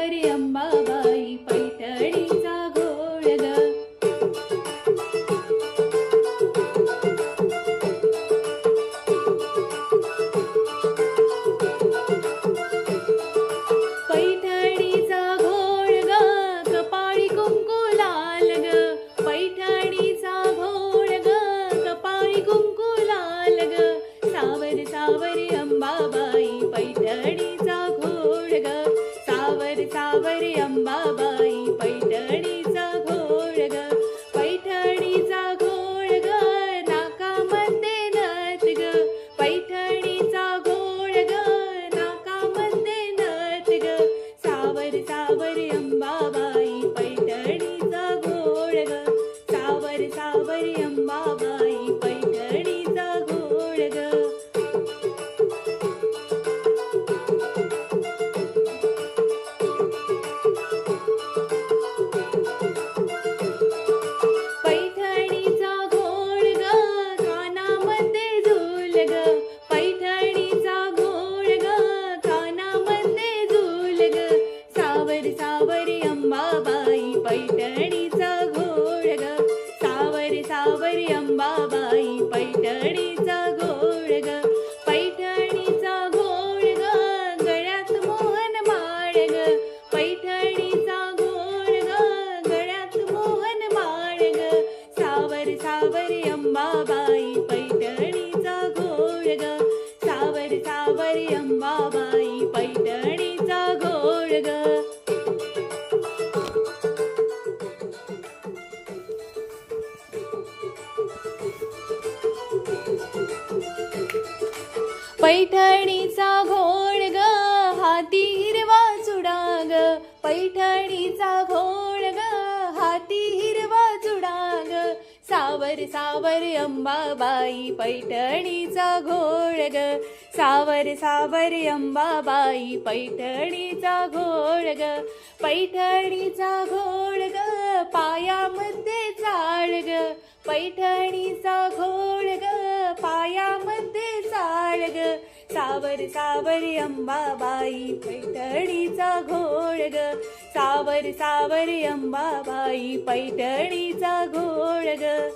सावरी अंबाबाई पैठणीचा घोळ ग. पैठणीचा घोळ ग, कपाळी कुंकू लाल ग. पैठणीचा घोळ ग, कपाळी कुंकू लाल ग. सावर सावरी अंबाबाई पैठणीचा घोळ ग. सावर सावरी अंबाबाई पैठणीचा घोळ ग. पैठणीचा घोळ ग, नाकामध्ये नथ ग. पैठणीचा घोळ ग, नाकामध्ये नथ ग. सावर सावरी अंबाबाई पैठणीचा घोळ ग. सावर सावरी अंबाबाई पैठणीचा घोळ ग. पैठणीचा घोळ ग, कानामध्ये झूल ग. पैठणीचा घोळ ग, कानामध्ये झूल ग. सावर सावरी अंबाबाई पैठणीचा घोळ ग. सावर सावरी अंबाबाई पैठणीचा घोळ ग. पैठणीचा घोळ ग, गळ्यात मोहन माळ ग. पैठणीचा घोळ ग, गळ्यात मोहन माळ ग. सावर सावरी अंबाबाई पैठणीचा घोळ ग. सावर सावरी अंबाबाई पैठणीचा घोळ ग. पैठणीचा घोळ ग, हाती हिरवा चुडा ग. पैठणीचा घोळ ग, हाती हिरवा चुडा ग. सावर सावर अंबाबाई पैठणीचा घोळ ग. सावर सावर अंबाबाई पैठणीचा घोळ ग. पैठणीचा घोळ ग, पायामध्ये चाळ ग. पैठणीचा घोळ ग, पायामध्ये चाळ ग. सावर सावर अंबाबाई पैठणीचा घोळ ग. सावर सावर अंबाबाई पैठणीचा घोळ ग.